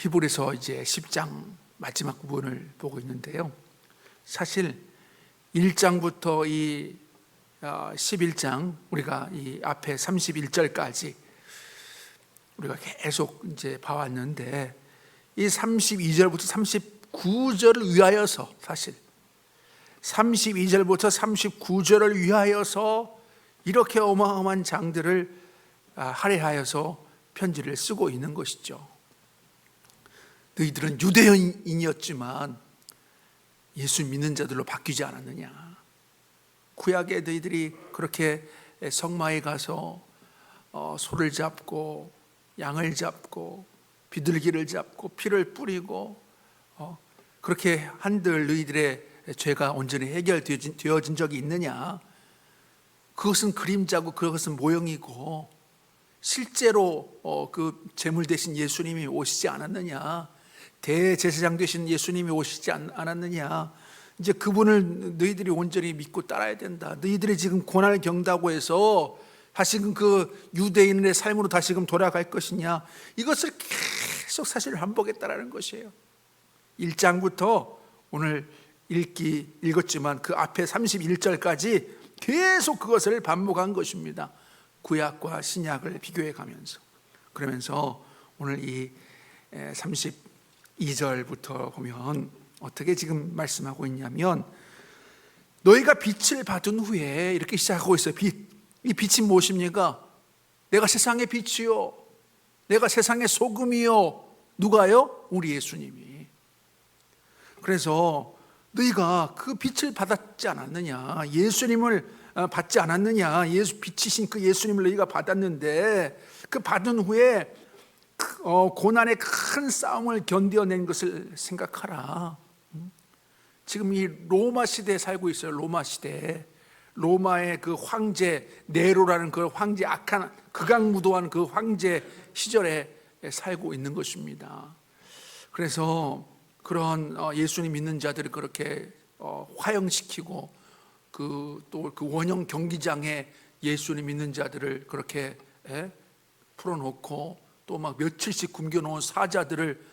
히브리서 이제 10장 마지막 부분을 보고 있는데요. 사실 1장부터 이 11장 우리가 이 앞에 31절까지 우리가 계속 이제 봐왔는데 이 32절부터 39절을 위하여서 사실 32절부터 39절을 위하여서 이렇게 어마어마한 장들을 할애하여서 편지를 쓰고 있는 것이죠. 너희들은 유대인이었지만 예수 믿는 자들로 바뀌지 않았느냐. 구약에 너희들이 그렇게 성마에 가서 소를 잡고 양을 잡고 비둘기를 잡고 피를 뿌리고 그렇게 한들 너희들의 죄가 온전히 해결되어진 적이 있느냐. 그것은 그림자고 그것은 모형이고 실제로 그 제물 대신 예수님이 오시지 않았느냐. 대제사장 되신 예수님이 오시지 않았느냐. 이제 그분을 너희들이 온전히 믿고 따라야 된다. 너희들이 지금 고난을 겪는다고 해서 다시금 그 유대인의 삶으로 다시금 돌아갈 것이냐. 이것을 계속 사실 반복했다라는 것이에요. 1장부터 오늘 읽었지만 그 앞에 31절까지 계속 그것을 반복한 것입니다. 구약과 신약을 비교해 가면서. 그러면서 오늘 이 32절부터 보면 어떻게 지금 말씀하고 있냐면 너희가 빛을 받은 후에 이렇게 시작하고 있어요. 이 빛이 무엇입니까? 내가 세상의 빛이요, 내가 세상의 소금이요. 누가요? 우리 예수님이. 그래서 너희가 그 빛을 받았지 않았느냐, 예수님을 받지 않았느냐. 예수 빛이신 그 예수님을 너희가 받았는데 그 받은 후에 고난의 큰 싸움을 견뎌낸 것을 생각하라. 지금 이 로마 시대에 살고 있어요. 로마 시대. 로마의 그 황제 네로라는 그 황제, 악한 극악무도한 그 황제 시절에 살고 있는 것입니다. 그래서 그런 예수님 믿는 자들을 그렇게 화형시키고 또 그 원형 경기장에 예수님 믿는 자들을 그렇게 풀어놓고 또 막 며칠씩 굶겨놓은 사자들을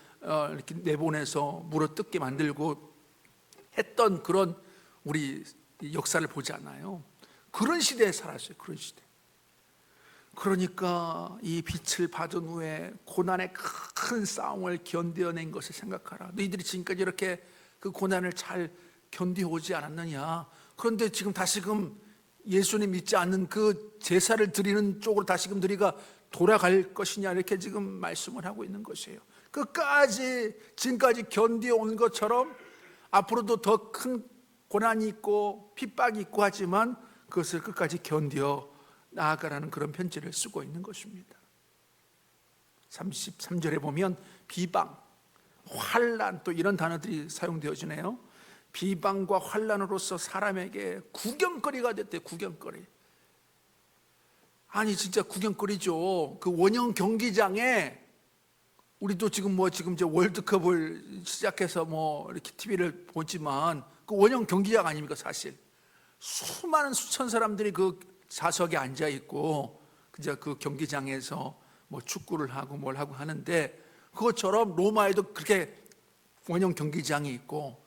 이렇게 내보내서 물어뜯게 만들고 했던 그런 우리 역사를 보지 않아요. 그런 시대에 살았어요. 그런 시대. 그러니까 이 빛을 받은 후에 고난의 큰 싸움을 견뎌낸 것을 생각하라. 너희들이 지금까지 이렇게 그 고난을 잘 견디오지 않았느냐. 그런데 지금 다시금 예수님 믿지 않는 그 제사를 드리는 쪽으로 다시금 너희가 돌아갈 것이냐, 이렇게 지금 말씀을 하고 있는 것이에요. 끝까지 지금까지 견디온 것처럼 앞으로도 더 큰 고난이 있고 핍박이 있고 하지만 그것을 끝까지 견뎌 나아가라는 그런 편지를 쓰고 있는 것입니다. 33절에 보면 비방, 환난, 또 이런 단어들이 사용되어지네요. 비방과 환난으로서 사람에게 구경거리가 됐대요. 구경거리. 아니 진짜 구경거리죠. 그 원형 경기장에 우리도 지금 이제 월드컵을 시작해서 이렇게 TV를 보지만 그 원형 경기장 아닙니까? 사실 수많은 수천 사람들이 그 좌석에 앉아 있고 그저 그 경기장에서 축구를 하고 뭘 하고 하는데, 그것처럼 로마에도 그렇게 원형 경기장이 있고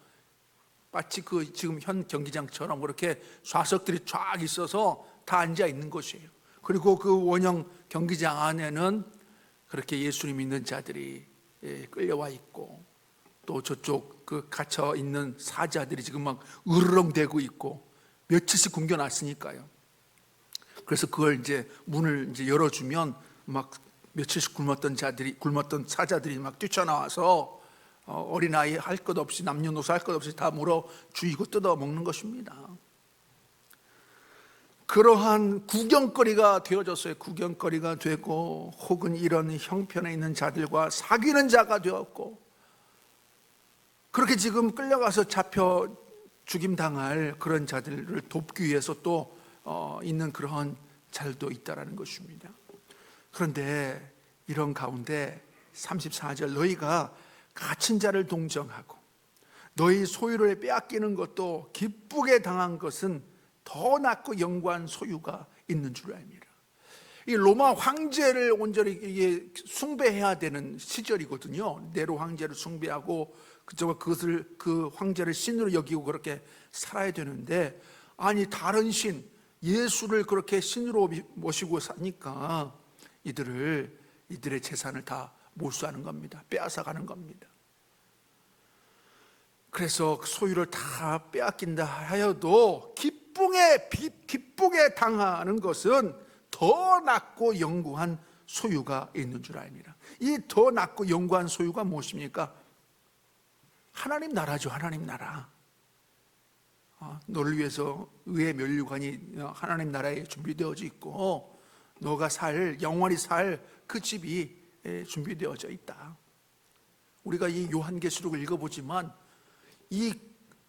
마치 그 지금 현 경기장처럼 그렇게 좌석들이 쫙 있어서 다 앉아 있는 것이에요. 그리고 그 원형 경기장 안에는 그렇게 예수님 믿는 자들이 끌려와 있고 또 저쪽 그 갇혀 있는 사자들이 지금 막 으르렁대고 있고 며칠씩 굶겨놨으니까요. 그래서 그걸 이제 문을 이제 열어주면 막 며칠씩 굶었던 사자들이 막 뛰쳐나와서 어린아이 할 것 없이 남녀노소 할 것 없이 다 물어 죽이고 뜯어 먹는 것입니다. 그러한 구경거리가 되어졌어요. 구경거리가 되고 혹은 이런 형편에 있는 자들과 사귀는 자가 되었고, 그렇게 지금 끌려가서 잡혀 죽임당할 그런 자들을 돕기 위해서 또 있는 그런 자들도 있다라는 것입니다. 그런데 이런 가운데 34절, 너희가 갇힌 자를 동정하고 너희 소유를 빼앗기는 것도 기쁘게 당한 것은 더 낫고 영광한 소유가 있는 줄 알미라. 이 로마 황제를 온전히 이게 숭배해야 되는 시절이거든요. 네로 황제를 숭배하고 그 황제를 신으로 여기고 그렇게 살아야 되는데, 아니 다른 신 예수를 그렇게 신으로 모시고 사니까 이들의 재산을 다 몰수하는 겁니다. 빼앗아가는 겁니다. 그래서 소유를 다 빼앗긴다 하여도 기쁘게 당하는 것은 더 낫고 영구한 소유가 있는 줄 아닙니다. 이 더 낫고 영구한 소유가 무엇입니까? 하나님 나라죠. 하나님 나라. 너를 위해서 의의 면류관이 하나님 나라에 준비되어져 있고, 너가 영원히 살 그 집이 준비되어져 있다. 우리가 이 요한계시록을 읽어보지만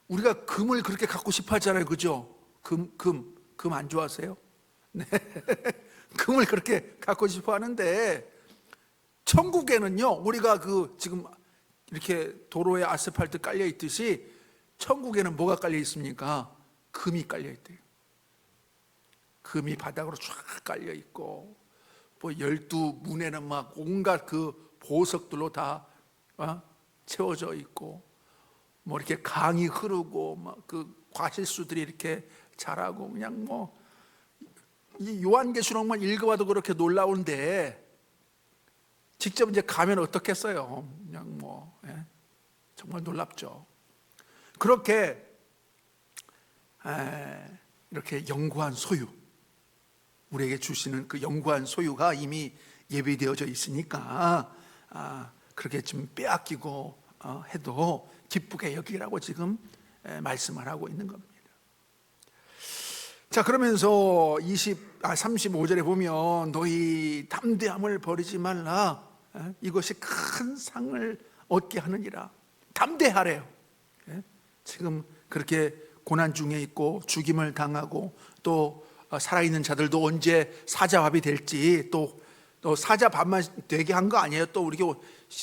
우리가 금을 그렇게 갖고 싶어 하잖아요. 그죠? 금 안 좋아하세요? 네. 금을 그렇게 갖고 싶어 하는데, 천국에는요, 우리가 지금 이렇게 도로에 아스팔트 깔려 있듯이 천국에는 뭐가 깔려 있습니까? 금이 깔려 있대요. 금이 바닥으로 쫙 깔려 있고, 뭐 12문에는 막 온갖 그 보석들로 다 채워져 있고, 뭐 이렇게 강이 흐르고 막 그 과실수들이 이렇게 자라고, 그냥 뭐 이 요한계시록만 읽어봐도 그렇게 놀라운데, 직접 이제 가면 어떻겠어요? 그냥 정말 놀랍죠. 그렇게 이렇게 영구한 소유, 우리에게 주시는 그 영구한 소유가 이미 예비되어져 있으니까 그렇게 좀 빼앗기고 해도 기쁘게 여기라고 지금 말씀을 하고 있는 겁니다. 자, 그러면서 35절에 보면 너희 담대함을 버리지 말라, 이것이 큰 상을 얻게 하느니라. 담대하래요. 지금 그렇게 고난 중에 있고 죽임을 당하고 또 살아있는 자들도 언제 사자밥이 될지, 또 사자밥만 되게 한 거 아니에요. 또 우리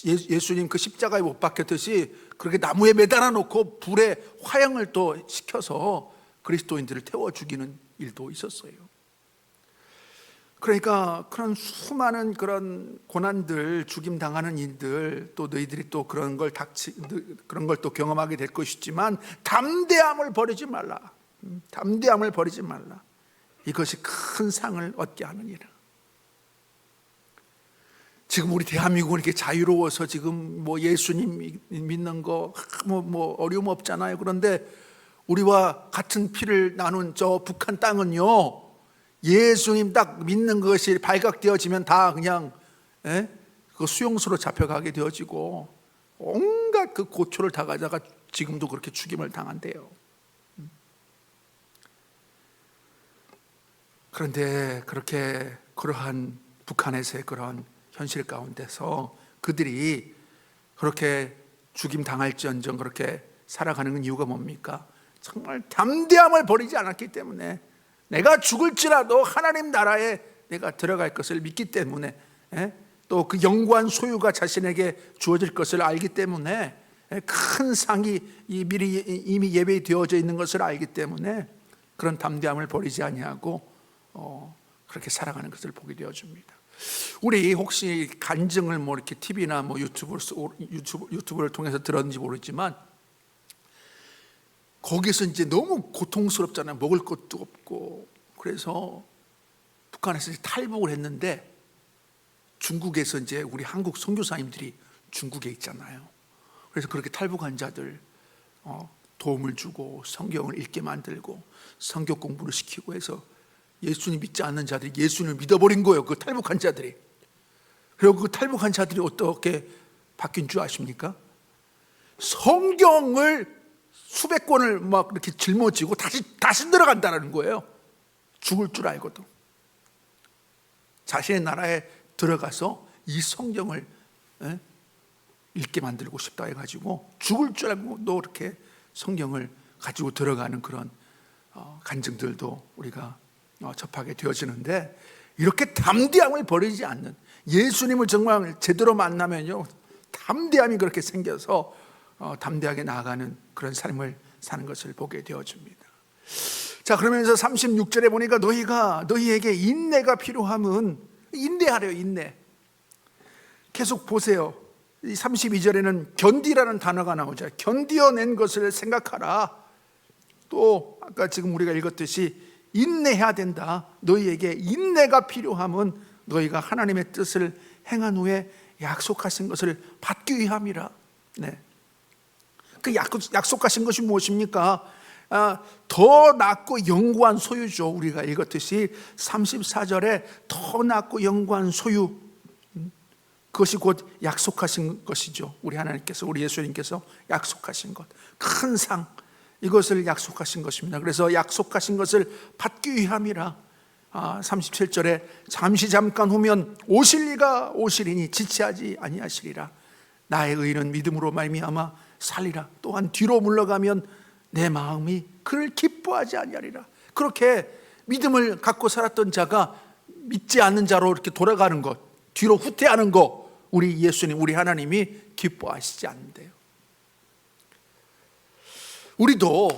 예수님 그 십자가에 못 박혔듯이 그렇게 나무에 매달아 놓고 불에 화형을 또 시켜서 그리스도인들을 태워 죽이는 일도 있었어요. 그러니까 그런 수많은 그런 고난들, 죽임 당하는 일들, 또 너희들이 또 그런 걸 또 경험하게 될 것이지만 담대함을 버리지 말라. 담대함을 버리지 말라. 이것이 큰 상을 얻게 하느니라. 지금 우리 대한민국은 이렇게 자유로워서 지금 뭐 예수님 믿는 거 뭐 어려움 없잖아요. 그런데 우리와 같은 피를 나눈 저 북한 땅은요, 예수님 딱 믿는 것이 발각되어지면 다 그냥 그 수용소로 잡혀가게 되어지고 온갖 그 고초를 당하다가 지금도 그렇게 죽임을 당한대요. 그런데 그러한 북한에서의 그런 현실 가운데서 그들이 그렇게 죽임 당할지언정 그렇게 살아가는 이유가 뭡니까? 정말 담대함을 버리지 않았기 때문에, 내가 죽을지라도 하나님 나라에 내가 들어갈 것을 믿기 때문에, 또 그 영구한 소유가 자신에게 주어질 것을 알기 때문에, 큰 상이 이미 예배되어져 있는 것을 알기 때문에 그런 담대함을 버리지 아니하고 그렇게 살아가는 것을 보게 되어줍니다. 우리 혹시 간증을 뭐 이렇게 TV나 뭐 유튜브를 통해서 들었는지 모르지만, 거기서 이제 너무 고통스럽잖아요. 먹을 것도 없고. 그래서 북한에서 탈북을 했는데, 중국에서 이제 우리 한국 선교사님들이 중국에 있잖아요. 그래서 그렇게 탈북한 자들 도움을 주고 성경을 읽게 만들고 성경 공부를 시키고 해서 예수님 믿지 않는 자들이 예수님을 믿어버린 거예요. 그 탈북한 자들이. 그리고 그 탈북한 자들이 어떻게 바뀐 줄 아십니까? 성경을 수백 권을 막 이렇게 짊어지고 다시 들어간다는 거예요. 죽을 줄 알고도 자신의 나라에 들어가서 이 성경을 읽게 만들고 싶다 해가지고 죽을 줄 알고도 이렇게 성경을 가지고 들어가는 그런 간증들도 우리가 접하게 되어지는데, 이렇게 담대함을 버리지 않는, 예수님을 정말 제대로 만나면요 담대함이 그렇게 생겨서 담대하게 나아가는 그런 삶을 사는 것을 보게 되어집니다. 자, 자, 그러면서 36절에 보니까 너희에게 인내가 필요함은, 인내하래요. 인내. 계속 보세요. 32절에는 견디라는 단어가 나오죠. 견디어낸 것을 생각하라. 또 아까 지금 우리가 읽었듯이 인내해야 된다. 너희에게 인내가 필요함은 너희가 하나님의 뜻을 행한 후에 약속하신 것을 받기 위함이라. 네. 그 약속하신 것이 무엇입니까? 더 낫고 영구한 소유죠. 우리가 읽었듯이 34절에 더 낫고 영구한 소유, 그것이 곧 약속하신 것이죠. 우리 하나님께서, 우리 예수님께서 약속하신 것, 큰 상, 이것을 약속하신 것입니다. 그래서 약속하신 것을 받기 위함이라. 37절에 잠깐 후면 오실 이가 오시리니 지체하지 아니하시리라. 나의 의는 믿음으로 말미암아 살리라. 또한 뒤로 물러가면 내 마음이 그를 기뻐하지 아니하리라. 그렇게 믿음을 갖고 살았던 자가 믿지 않는 자로 이렇게 돌아가는 것, 뒤로 후퇴하는 것, 우리 예수님, 우리 하나님이 기뻐하시지 않는데요. 우리도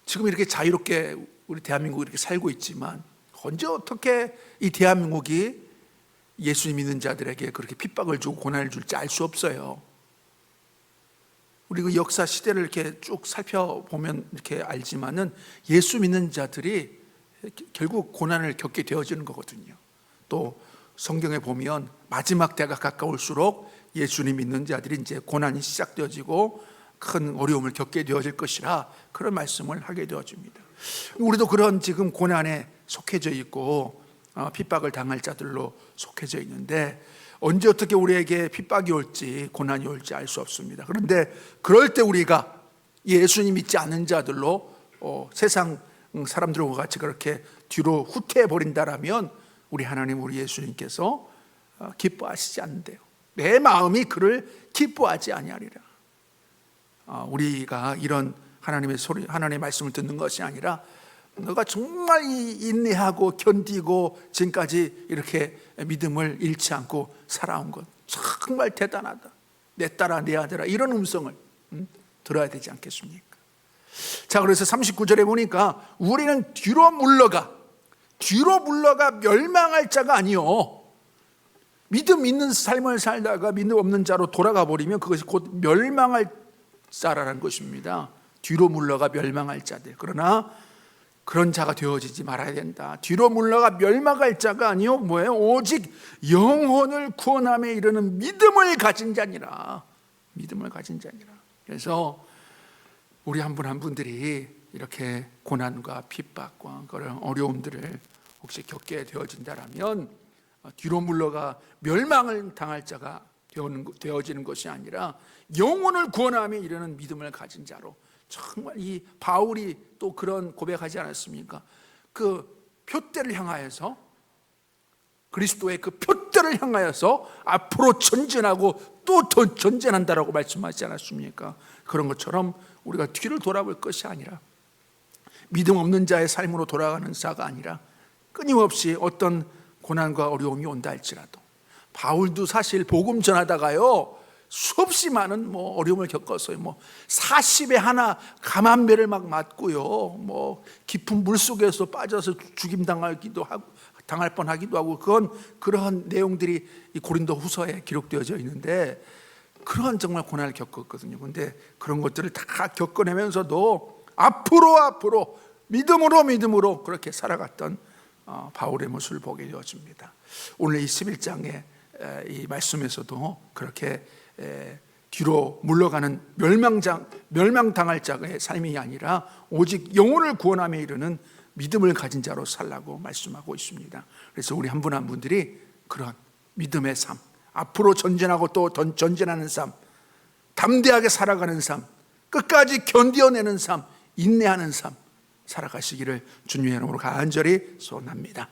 지금 이렇게 자유롭게 우리 대한민국이 이렇게 살고 있지만 언제 어떻게 이 대한민국이 예수님 믿는 자들에게 그렇게 핍박을 주고 고난을 줄지 알 수 없어요. 우리 그 역사 시대를 이렇게 쭉 살펴보면 이렇게 알지만은 예수 믿는 자들이 결국 고난을 겪게 되어지는 거거든요. 또 성경에 보면 마지막 때가 가까울수록 예수님 믿는 자들이 이제 고난이 시작되어지고 큰 어려움을 겪게 되어질 것이라 그런 말씀을 하게 되어집니다. 우리도 그런 지금 고난에 속해져 있고 핍박을 당할 자들로 속해져 있는데 언제 어떻게 우리에게 핍박이 올지 고난이 올지 알 수 없습니다. 그런데 그럴 때 우리가 예수님 믿지 않는 자들로 세상 사람들과 같이 그렇게 뒤로 후퇴해 버린다라면 우리 하나님, 우리 예수님께서 기뻐하시지 않는데요. 내 마음이 그를 기뻐하지 아니하리라. 우리가 이런 하나님의 소리, 하나님의 말씀을 듣는 것이 아니라 너가 정말 인내하고 견디고 지금까지 이렇게 믿음을 잃지 않고 살아온 것 정말 대단하다. 내 딸아, 내 아들아, 이런 음성을 들어야 되지 않겠습니까? 자, 그래서 39절에 보니까 우리는 뒤로 물러가 멸망할 자가 아니요, 믿음 있는 삶을 살다가 믿음 없는 자로 돌아가 버리면 그것이 곧 멸망할 자라는 것입니다. 뒤로 물러가 멸망할 자들. 그러나 그런 자가 되어지지 말아야 된다. 뒤로 물러가 멸망할 자가 아니요, 뭐예요? 오직 영혼을 구원함에 이르는 믿음을 가진 자니라. 믿음을 가진 자니라. 그래서 우리 한 분 한 분들이 이렇게 고난과 핍박과 그런 어려움들을 혹시 겪게 되어진다라면 뒤로 물러가 멸망을 당할 자가 되어지는 것이 아니라 영혼을 구원함에 이르는 믿음을 가진 자로, 정말 이 바울이 또 그런 고백하지 않았습니까? 그 표대를 향하여서, 그리스도의 그 표대를 향하여서 앞으로 전진하고 또 더 전진한다라고 말씀하지 않았습니까? 그런 것처럼 우리가 뒤를 돌아볼 것이 아니라 믿음 없는 자의 삶으로 돌아가는 자가 아니라 끊임없이 어떤 고난과 어려움이 온다 할지라도, 바울도 사실 복음 전하다가요 수없이 많은 어려움을 겪었어요. 40에 하나 감암배를 막 맞고요, 깊은 물 속에서 빠져서 죽임 당할 뻔하기도 하고, 그런 내용들이 이 고린도 후서에 기록되어져 있는데 그런 정말 고난을 겪었거든요. 그런데 그런 것들을 다 겪어내면서도 앞으로 믿음으로 그렇게 살아갔던 바울의 모습을 보게 되어집니다. 오늘 이 11장의 이 말씀에서도 그렇게 뒤로 물러가는 멸망당할 자의 삶이 아니라 오직 영혼을 구원함에 이르는 믿음을 가진 자로 살라고 말씀하고 있습니다. 그래서 우리 한 분 한 분들이 그런 믿음의 삶, 앞으로 전진하고 또 전진하는 삶, 담대하게 살아가는 삶, 끝까지 견뎌내는 삶, 인내하는 삶 살아가시기를 주님의 이름으로 간절히 소원합니다.